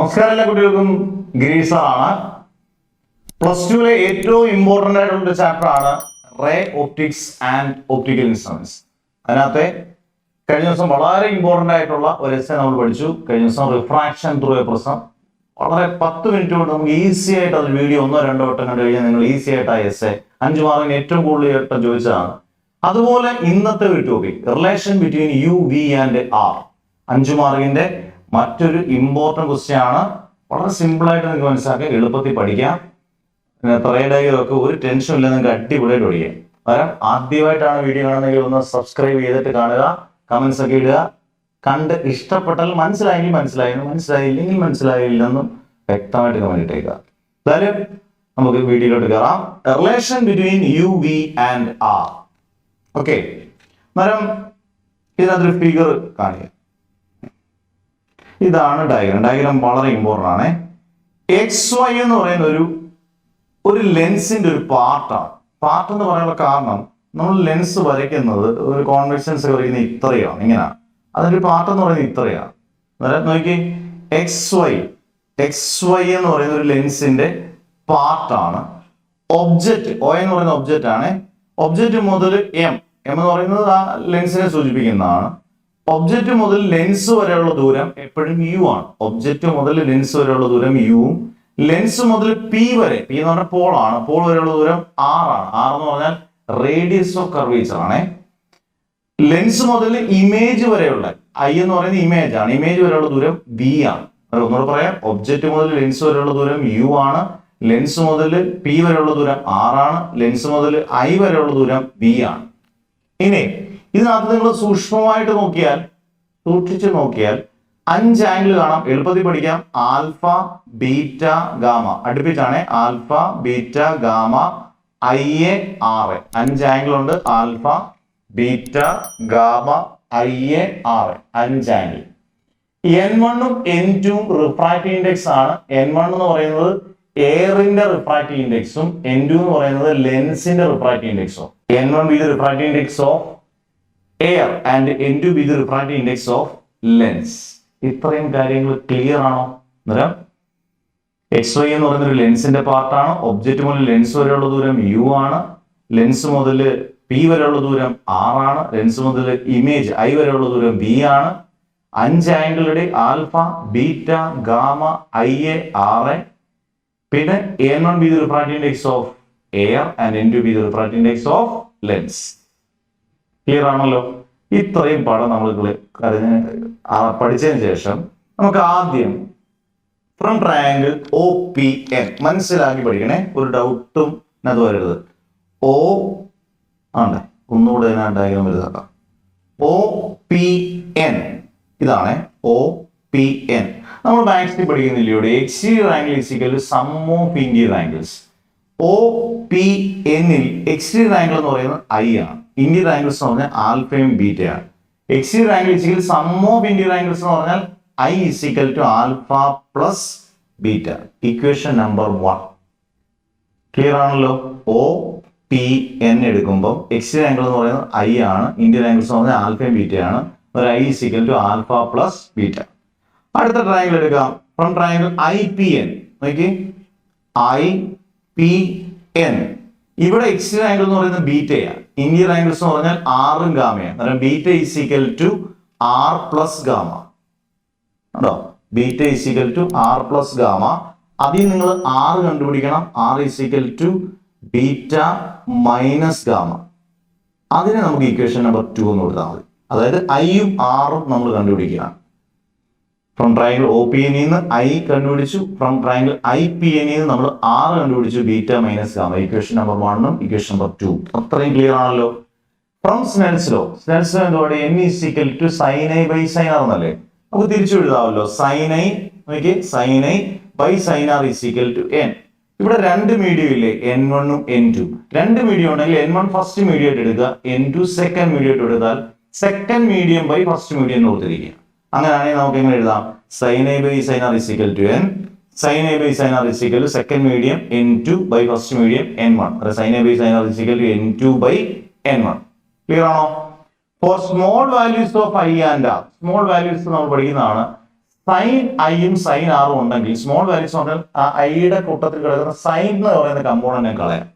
നമസ്കാരം എല്ലാ കുട്ടികൾക്കും. ഗിരീഷാണ്. പ്ലസ് ടുവിലെ ഏറ്റവും ഇമ്പോർട്ടൻ്റ് ആയിട്ടുള്ള ചാപ്റ്റർ ആണ് ray optics and optical instruments. അതിനകത്തെ കഴിഞ്ഞ ദിവസം വളരെ ഇമ്പോർട്ടൻ്റ് ആയിട്ടുള്ള ഒരു എസ്സേ നമ്മൾ പഠിച്ചു. കഴിഞ്ഞ ദിവസം റിഫ്രാക്ഷൻ ത്രൂ എ പ്രിസം. വളരെ 10 മിനിറ്റ് കൊണ്ട് നമുക്ക് ഈസി ആയിട്ട് അത് വീഡിയോ 1-2 വട്ടം കണ്ടു കഴിഞ്ഞാൽ നിങ്ങൾ ഈസി ആയിട്ട് ആ എസ്സേ 5 മാർക്കിന് ഏറ്റവും കൂടുതൽ വട്ടം ചോദിച്ചതാണ്. അതുപോലെ ഇന്നത്തെ ഒരു topic relation between u, v and r, 5 മാർക്കിന്റെ മറ്റൊരു ഇമ്പോർട്ടൻറ്റ് ക്വസ്റ്റ്യൻ ആണ്. വളരെ സിമ്പിൾ ആയിട്ട് നിങ്ങൾക്ക് മനസ്സിലാക്കാം, എളുപ്പത്തിൽ പഠിക്കാം. ഒക്കെ ഒരു ടെൻഷൻ ഇല്ല, നിങ്ങൾക്ക് അടിപൊളിയായിട്ട് പഠിക്കാം. കാരണം ആദ്യമായിട്ടാണ് വീഡിയോ കാണുന്നതെങ്കിൽ ഒന്ന് സബ്സ്ക്രൈബ് ചെയ്തിട്ട് കാണുക, കമന്റ്സ് ഒക്കെ ഇടുക. കണ്ട് ഇഷ്ടപ്പെട്ടാൽ മനസ്സിലായെങ്കിൽ മനസ്സിലായെന്നും മനസ്സിലായില്ലെങ്കിൽ മനസ്സിലായില്ലെന്നും വ്യക്തമായിട്ട് കമന്റ് ഇട്ടേക്കുക. എന്തായാലും നമുക്ക് വീഡിയോയിലോട്ട് കയറാം. Relation between u, v and r. Okay, അന്നേരം ഇതിനകത്തൊരു ഫിഗർ കാണിക്കുക. ഇതാണ് ഡയഗ്രാം. ഡയഗ്രാം വളരെ ഇമ്പോർട്ടൻ്റ് ആണ്. എക്സ് വൈ എന്ന് പറയുന്ന ഒരു ലെൻസിന്റെ ഒരു പാർട്ടാണ്. പാർട്ട് എന്ന് പറയാനുള്ള കാരണം, നമ്മൾ ലെൻസ് വരയ്ക്കുന്നത് ഒരു കോൺവെക്സ് വരയ്ക്കുന്നത് ഇത്രയാണ്, ഇങ്ങനെയാണ്. അതിന്റെ പാർട്ട് എന്ന് പറയുന്നത് ഇത്രയാണ്. അന്നേരം നോക്കി, എക്സ് വൈ എന്ന് പറയുന്ന ഒരു ലെൻസിന്റെ പാർട്ടാണ്. ഒബ്ജക്റ്റ് ഒ എന്ന് പറയുന്ന ഒബ്ജക്റ്റ് ആണ്. ഒബ്ജക്റ്റ് മുതൽ എം എന്ന് പറയുന്നത് ആ ലെൻസിനെ സൂചിപ്പിക്കുന്നതാണ്. ഒബ്ജക്റ്റ് മുതൽ ലെൻസ് വരെയുള്ള ദൂരം എപ്പോഴും യു ആണ്. ഒബ്ജക്റ്റ് മുതൽ ലെൻസ് വരെയുള്ള ദൂരം യുവും, ലെൻസ് മുതൽ പി വരെ, പി എന്ന് പറഞ്ഞാൽ പോളാണ്, പോൾ വരെയുള്ള ദൂരം ആർ ആണ്. ആർ എന്ന് പറഞ്ഞാൽ റേഡിയസ് ഓഫ് കർവേച്ചർ ആണ്. ലെൻസ് മുതൽ ഇമേജ് വരെയുള്ള, ഐ എന്ന് പറയുന്നത് ഇമേജ് ആണ്, ഇമേജ് വരെയുള്ള ദൂരം വി ആണ്. ഒന്നുകൂടെ പറയാം, ഒബ്ജക്റ്റ് മുതൽ ലെൻസ് വരെയുള്ള ദൂരം യു ആണ്, ലെൻസ് മുതൽ പി വരെയുള്ള ദൂരം ആർ ആണ്, ലെൻസ് മുതൽ ഐ വരെയുള്ള ദൂരം വി ആണ്. ഇനി ഇതിനകത്ത് നിങ്ങൾ സൂക്ഷ്മമായിട്ട് നോക്കിയാൽ, സൂക്ഷിച്ച് നോക്കിയാൽ 5 ആംഗിൾ കാണാം. എളുപ്പത്തിൽ പഠിക്കാം. ആൽഫ, ബീറ്റ, ഗാമ അടുപ്പിച്ചാണ്. Alpha, beta, gamma, I A, R A. 5 angle ഉണ്ട്. Alpha, beta, gamma, I A, R A. 5 angle. N1 N2 refractive index ആണ്. N1 എന്ന് പറയുന്നത് എയറിന്റെ റിഫ്രാക്റ്റീവ് ഇൻഡെക്സും N2 എന്ന് പറയുന്നത് ലെൻസിന്റെ refractive ഇൻഡെക്സും. N1 be the refractive index of air and N2 be the refractive index of lens. ഇത്രയും കാര്യങ്ങൾ clear ആണോ? അന്നേരം എക്സ് വൈ എന്ന് പറയുന്ന ഒരു ലെൻസിന്റെ പാർട്ടാണ്. ഒബ്ജക്റ്റ് മുതൽ ലെൻസ് വരെയുള്ള ദൂരം യു ആണ്, ലെൻസ് മുതൽ പി വരെയുള്ള ദൂരം ആർ ആണ്, ലെൻസ് മുതൽ ഇമേജ് ഐ വരെയുള്ള ദൂരം വി ആണ്. 5 ആംഗിളുടെ alpha, beta, gamma, I A, R A. പിന്നെ N1 be the refractive index of air and N2 be the refractive index of lens. Clear ആണല്ലോ? ഇത്രയും പാഠം നമ്മൾ പഠിച്ചതിന് ശേഷം നമുക്ക് ആദ്യം from triangle O P N മനസ്സിലാക്കി പഠിക്കണേ. ഒരു ഡൗട്ടും അത് വരരുത്. ഒ ആണ്ടേ, ഒന്നുകൂടെ ഞാൻ ഡയഗ്രാം വലുതാക്കാം. ഒ പി എൻ ഇതാണ് ഒ പി എൻ. നമ്മൾ മാത്സിൽ പഠിക്കുന്നില്ല ഇവിടെ. Exterior angle is equal to sum of interior angles. O P എന്നിൽ എക്സ്റ്റീരിയർ ആംഗിൾ എന്ന് പറയുന്നത് ഐ ആണ്, ഇന്റീരിയർ ആംഗിൾസ് എന്ന് പറഞ്ഞാൽ ആൽഫയും ബീറ്റയാണ്. Exterior angle is equal sum of interior angles എന്ന് പറഞ്ഞാൽ I is equal to alpha plus beta. Equation number 1 clear ആണല്ലോ? ഒ പി എൻ എടുക്കുമ്പോൾ എക്സ്റ്റീരിയർ ആംഗിൾ എന്ന് പറയുന്നത് ഐ ആണ്, ഇന്റീരിയർ ആംഗിൾസ് എന്ന് പറഞ്ഞാൽ ആൽഫയും ബീറ്റയാണ്. ഒരു i is equal to alpha plus beta. അടുത്ത ട്രയാങ്കിൾ എടുക്കാം. From triangle I P N നോക്കി, ഐ പി എൻ. ഇവിടെ എക്സ്റ്റീരിയർ ആംഗിൾ എന്ന് പറയുന്നത് ബീറ്റയാണ്, ഇന്റീരിയർ ആംഗിൾസ് എന്ന് പറഞ്ഞാൽ ആറും ഗാമയാണ്. അന്നേരം beta is equal to R plus gamma. കേട്ടോ, beta is equal to R plus gamma. അതിൽ നിങ്ങൾ ആർ കണ്ടുപിടിക്കണം. R is equal to beta minus gamma. അതിനെ നമുക്ക് ഇക്വേഷൻ നമ്പർ 2 എന്ന് കൊടുത്താൽ മതി. അതായത് ഐയും ആറും നമ്മൾ കണ്ടുപിടിക്കുകയാണ്. From triangle O P N നിന്ന് ഐ കണ്ടുപിടിച്ചു, from triangle I P N നിന്ന് നമ്മൾ ആറ് കണ്ടുപിടിച്ചു, beta minus gamma. Equation number 1ഉം ഇക്വേഷൻ നമ്പർ 2. അത്രയും ക്ലിയർ ആണല്ലോ? From Snell's law, Snell's law എന്തുവാണ്? n is equal to sine I by sine R എന്നല്ലേ? നമുക്ക് തിരിച്ചു എഴുതാമല്ലോ. സൈൻ ഐ നോക്കി, sine I by sine R is equal to n. ഇവിടെ 2 മീഡിയം ഇല്ലേ, N1 ഉം N2. 2 മീഡിയം ഉണ്ടെങ്കിൽ N1 ഫസ്റ്റ് മീഡിയം ആയിട്ട് എടുക്കുക, N2 സെക്കൻഡ് മീഡിയം ആയിട്ട് എടുത്താൽ second medium by first medium എന്ന് കൊടുത്തിരിക്കുക. അങ്ങനെയാണെങ്കിൽ നമുക്ക് എങ്ങനെ എഴുതാം? Sine I by sine R is equal to n. Sine I by sine R is equal to second medium N2 by first medium N1. Sine I by sine R is equal to N2 by N1. Clear ആണോ? For small values of I and R, small values നമ്മൾ പഠിക്കുന്നതാണ്. Sign ഐയും sign ആറും ഉണ്ടെങ്കിൽ small values പറഞ്ഞാൽ ആ ഐയുടെ കൂട്ടത്തിൽ കിടക്കുന്ന സൈൻ എന്ന് പറയുന്ന കമ്പോണന്റിനെ കളയാം.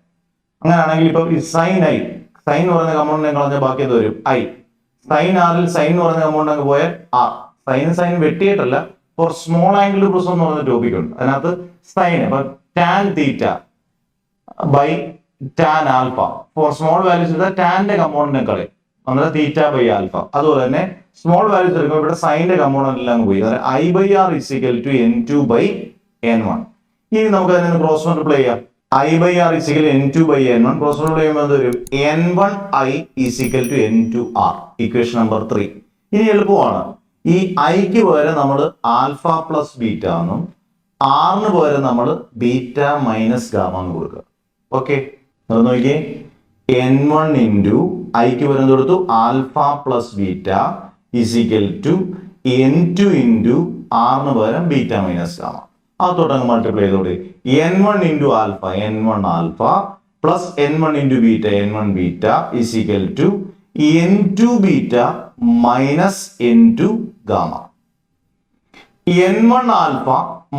അങ്ങനെയാണെങ്കിൽ ഇപ്പൊ ഈ സൈൻ എന്ന് പറയുന്ന കമ്പോണന്റിനെ കളഞ്ഞാൽ ബാക്കി എന്ത് വരും? ഐ. സൈൻ ആറിൽ സൈൻ എന്ന് പറയുന്ന കമ്പോണന്റ് അങ്ങ് പോയാൽ ആർ. സൈൻ വെട്ടിയിട്ടല്ല, ഫോർ സ്മോൾ ആംഗിൾ പ്രിസം എന്ന് പറയുന്ന ടോപ്പിക് ഉണ്ട്. അതിനകത്ത് സൈൻ അപ്പൊ tan theta by tan alpha. For small values എടുത്താൽ ടാന്റെ കമ്പോണന്റിനെ കളയും, അന്നേരം തീറ്റ ബൈ ആൽഫ. അതുപോലെ തന്നെ സ്മോൾ വാല്യൂസ് എടുക്കുമ്പോൾ ഇവിടെ സൈന്റെ കമ്പോണന്റ് എല്ലാം പോയി, അതായത് i by r is equal to N2 by N1. ഇനി നമുക്ക് അതിനെ ക്രോസ് മൾട്ടിപ്ലൈ ചെയ്യാം. I by r is equal N2 by N1. Cross multiply ചെയ്യുമ്പോൾ എന്ത് വരും? N1I is equal to N2R. Equation number 3. ഇനി എളുപ്പമാണ്. ഈ ഐക്ക് പകരം നമ്മൾ ആൽഫ പ്ലസ് ബീറ്റ എന്നും ആറിന് പകരം നമ്മൾ ബീറ്റ മൈനസ് ഗാമ എന്ന് കൊടുക്കുക. ഓക്കെ, അത് നോക്കിയേ. N1 ഇൻറ്റു ഐക്ക് പകരം കൊടുത്തു alpha plus beta is equal to N2 into ആറിന് പകരം ബീറ്റ മൈനസ് ഗാമ. അതോട്ടങ്ങ് മൾട്ടിപ്ലൈ ചെയ്തോടെ. N1 into alpha N1 alpha plus N1 into beta N1 beta is equal to N2 beta minus N2 gamma. N1 alpha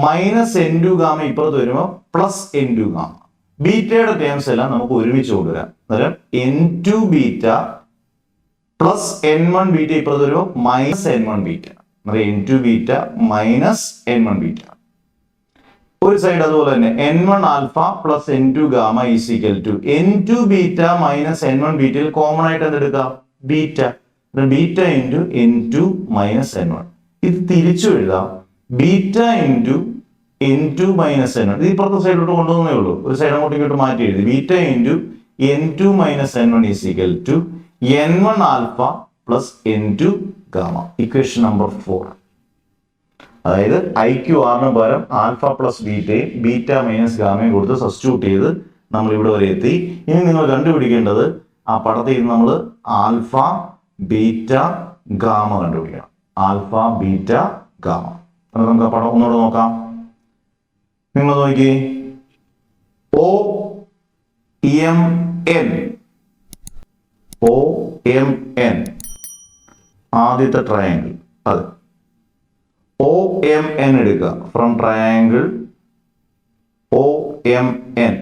minus N2 gamma ഇപ്പുറത്ത് വരുമ്പോൾ plus N2 gamma. ബീറ്റയുടെ terms എല്ലാം നമുക്ക് ഒരുമിച്ച് കൊണ്ടുവരാം. അന്നേരം N2 beta plus N1 beta ഇപ്പുറത്ത് വരുമ്പോൾ minus N1 beta. അന്നേരം N2 beta minus N1 beta. ഒരു സൈഡ് അതുപോലെ തന്നെ N1 alpha plus N2 gamma is equal to N2 beta minus N1 ബീറ്റയിൽ കോമൺ ആയിട്ട് എന്തെടുക്കാം? Beta. Beta into N2 minus N1. ഇത് തിരിച്ചു എഴുതാം. Beta into N2 minus N1. ഇത് ഇപ്പുറത്തെ സൈഡിലോട്ട് കൊണ്ടുവന്നേ ഉള്ളൂ. ഒരു സൈഡ് അങ്ങോട്ട് ഇങ്ങോട്ട് മാറ്റി എഴുതി. Beta into N2 minus N1 is equal to N1 alpha plus N2 gamma. Equation number 4. അതായത് ഐക്യു ആറിന് പകരം ആൽഫ പ്ലസ് ബീറ്റയും ബീറ്റ മൈനസ് ഗാമയും കൊടുത്ത് സബ്സ്റ്റിറ്റ്യൂട്ട് ചെയ്ത് നമ്മൾ ഇവിടെ വരെ എത്തി. ഇനി നിങ്ങൾ കണ്ടുപിടിക്കേണ്ടത് ആ പടത്തിൽ നിന്ന് നമ്മൾ ആൽഫ ബീറ്റ ഗാമ കണ്ടുപിടിക്കണം. Alpha beta gamma. അപ്പോൾ നമുക്ക് ആ പടം ഒന്നുകൂടെ നോക്കാം. നിങ്ങൾ നോക്കി. OMN ആദ്യത്തെ ട്രയാങ്കിൾ. അത് OMN എടുക്കുക. From triangle OMN.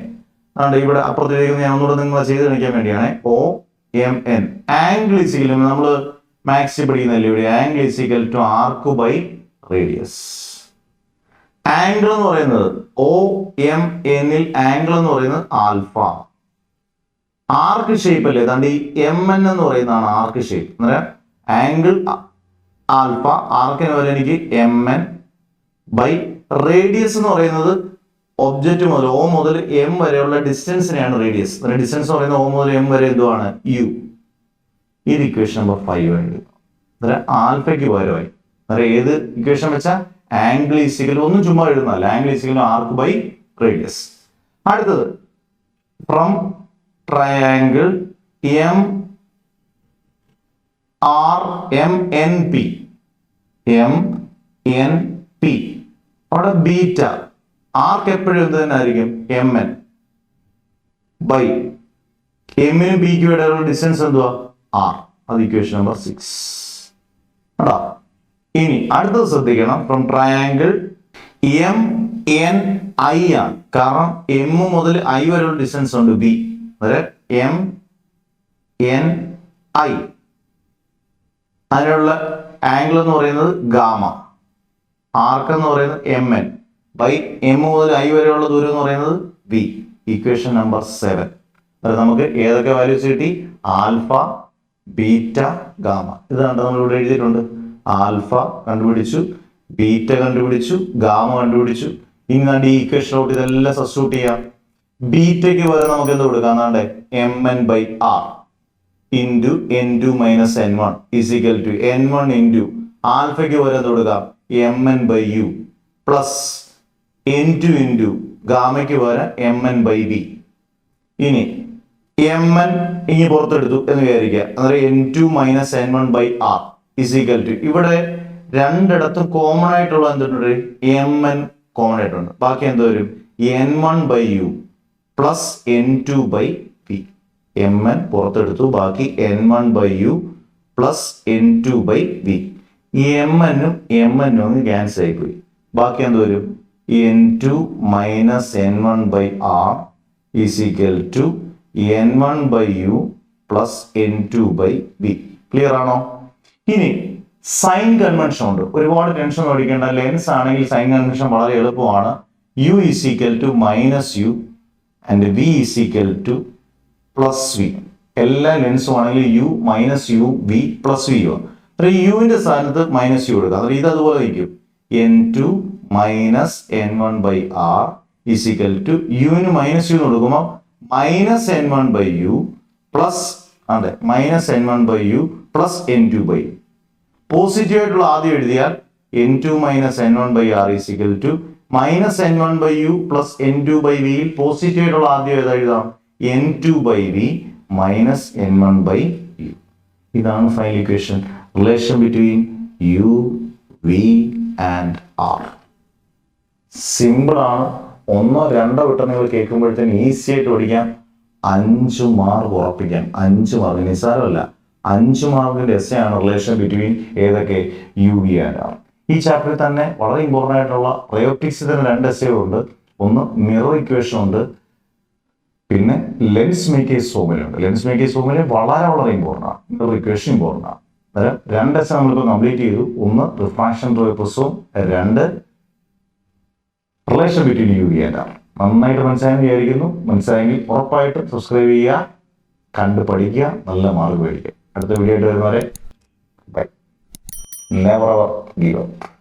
അതുകൊണ്ട് ഇവിടെ അപ്പുറത്തേക്ക് ഞാൻ ഒന്നുകൂടെ നിങ്ങൾ ചെയ്ത് കാണിക്കാൻ വേണ്ടിയാണ്. OMN ആംഗിൾ ഈസ് ഈക്വൽ, നമ്മൾ മാത്സ് പഠിക്കുന്നില്ലേ ഇവിടെ, angle is equal to arc by radius. Angle എന്ന് പറയുന്നത് OMNൽ ആംഗിൾ എന്ന് പറയുന്നത് ആൽഫ. ആർക്ക് ഷേപ്പ് അല്ലേ, ഏതാണ്ട് ഈ MN എന്ന് പറയുന്നതാണ് ആർക്ക് ഷേപ്പ്. അന്നേരം ആംഗിൾ ആൽഫ, ആർക്കിന് വരെ എനിക്ക് MN ബൈ റേഡിയസ് എന്ന് പറയുന്നത് ഒബ്ജക്റ്റ് മുതൽ O മുതൽ M വരെയുള്ള ഡിസ്റ്റൻസിനെയാണ് റേഡിയസ്. ഡിസ്റ്റൻസ് എന്ന് പറയുന്നത് O മുതൽ M വരെ എന്തുവാണ്? U. ഇത് ഇക്വേഷൻ നമ്പർ 5 ആയിട്ട്. അന്നേരം ആൽഫയ്ക്ക് പകരമായി. അന്നേരം ഏത് ഇക്വേഷൻ വെച്ചാൽ ആംഗിൾ ഈസ് ഈക്വൽ, ഒന്നും ചുമ്മാ എഴുതുന്നല്ല, angle is equal arc by radius. അടുത്തത് ഫ്രം ട്രയാങ്കിൾ MNP. അവിടെ ബീറ്റ ആർക്ക് എപ്പോഴും എന്ത് തന്നെ ആയിരിക്കും? MN ബൈ എമ്മിനും ബിക്കും ഇടയിലുള്ള ഡിസ്റ്റൻസ് എന്തുവാ? R. അത് ഇക്വേഷൻ നമ്പർ 6. കേട്ടോ. ഇനി അടുത്തത് ശ്രദ്ധിക്കണം. ഫ്രം ട്രയാങ്കിൾ MNI ആണ്. കാരണം M മുതൽ I വരെയുള്ള ഡിസ്റ്റൻസ് ഉണ്ട് B. അതായത് MNI. അതിനുള്ള ആംഗിൾ എന്ന് പറയുന്നത് ഗാമ. ആർക്ക് എന്ന് പറയുന്നത് MN ബൈ M മുതൽ I വരെയുള്ള ദൂരം എന്ന് പറയുന്നത് B. Equation number 7. അതായത് നമുക്ക് ഏതൊക്കെ വാല്യൂസ് കിട്ടി? Alpha beta gamma. ഇത് കണ്ടോ, നമ്മൾ ഇവിടെ എഴുതിയിട്ടുണ്ട്. ആൽഫ കണ്ടുപിടിച്ചു, ബീറ്റ കണ്ടുപിടിച്ചു, ഗാമ കണ്ടുപിടിച്ചു. ഇനി ഈ ഇക്വേഷനിലോട്ട് ഇതെല്ലാം സബ്സ്റ്റിറ്റ്യൂട്ട് ചെയ്യാം. ബീറ്റയ്ക്ക് പകരം നമുക്ക് എന്ത് കൊടുക്കാം? എന്നാണ്ട് MN by R into N2 minus N1 is equal to N1 into ആൽഫയ്ക്ക് പകരം എന്ത് കൊടുക്കാം? MN by U plus N2 into ഗാമയ്ക്ക് പകരം MN ബൈ B. ഇനി MN ഇനി പുറത്തെടുത്തു എന്ന് വിചാരിക്കുക. അന്നേരം N2 minus N1 by R is equal to, ഇവിടെ രണ്ടിടത്തും കോമൺ ആയിട്ടുള്ള എന്തുണ്ട്? MN കോമൺ ആയിട്ടുണ്ട്. ബാക്കി എന്ത് വരും? N1 by U plus N2 by B. MN പുറത്തെടുത്തു, ബാക്കി N1 by U plus N2 by B. ഈ mn ഒന്ന് ക്യാൻസൽ ആയിപ്പോയി. ബാക്കി എന്ത് വരും? n2 minus n1/r is equal to n1/u plus n2/v. Clear ആണോ? ഇനി സൈൻ കൺവെൻഷൻ ഉണ്ട്. ഒരുപാട് ടെൻഷൻ ഓടിക്കേണ്ട. ലെൻസ് ആണെങ്കിൽ സൈൻ കൺവെൻഷൻ വളരെ എളുപ്പമാണ്. u is equal to minus u and v is equal to plus v. എല്ലാ ലെൻസും ആണെങ്കിൽ u minus U V plus V ആണ്. യുവിന്റെ സ്ഥാനത്ത് മൈനസ് യു എടുക്കുക. ഇത് അതുപോലെ വയ്ക്കും. n2 minus n1/r is equal to യുവിന് മൈനസ് യു കൊടുക്കുമ്പോൾ minus n1/u plus minus n1/u plus n2/u. Positive ആയിട്ടുള്ള ആദ്യം എഴുതിയാൽ n2 minus n1/r is equal to minus n1/u plus n2/v. Positive ആയിട്ടുള്ള ആദ്യം ഏതാ എഴുതാം? n2/v minus n1/u. ഇതാണ് final equation. Relation between u, v and r. Simple ആണ്. 1-2 വട്ടം നിങ്ങൾ കേൾക്കുമ്പോഴത്തേന് ഈസി ആയിട്ട് പഠിക്കാം. 5 മാർക്ക് ഉറപ്പിക്കാം. 5 മാർക്ക് നിസ്സാരമല്ല. 5 മാർക്കിന്റെ എസ്സേ ആണ് റിലേഷൻ ബിറ്റ്വീൻ ഏതൊക്കെ? u, v and r. ഈ ചാപ്റ്ററിൽ തന്നെ വളരെ ഇമ്പോർട്ടൻ്റ് ആയിട്ടുള്ള പ്രയോപ്റ്റിക്സിൽ തന്നെ 2 എസ്സേ ഉണ്ട്. ഒന്ന് മിറർ ഇക്വേഷൻ ഉണ്ട്, പിന്നെ ലെൻസ് മേക്കേഴ്സ് ഫോർമുല ഉണ്ട്. ലെൻസ് മേക്കേഴ്സ് ഫോർമുല വളരെ ഇമ്പോർട്ടൻ്റ് ആണ്. മിറർ ഇക്വേഷൻ ഇമ്പോർട്ടൻ്റ് ആണ്. അന്നേരം 2 എസ്സേ നമ്മളിപ്പോൾ കംപ്ലീറ്റ് ചെയ്തു. ഒന്ന് റിഫ്രാക്ഷൻ റെസിപ്രോസിറ്റിയും 2 relation between u, v and r. നന്നായിട്ട് മനസ്സിലായെന്ന് വിചാരിക്കുന്നു. മനസ്സിലായെങ്കിൽ ഉറപ്പായിട്ടും സബ്സ്ക്രൈബ് ചെയ്യുക, കണ്ട് പഠിക്കുക, നല്ല മാർക്ക് മേടിക്കുക. അടുത്ത വീഡിയോ ആയിട്ട് വരുന്നവരെ bye. Never ever give up.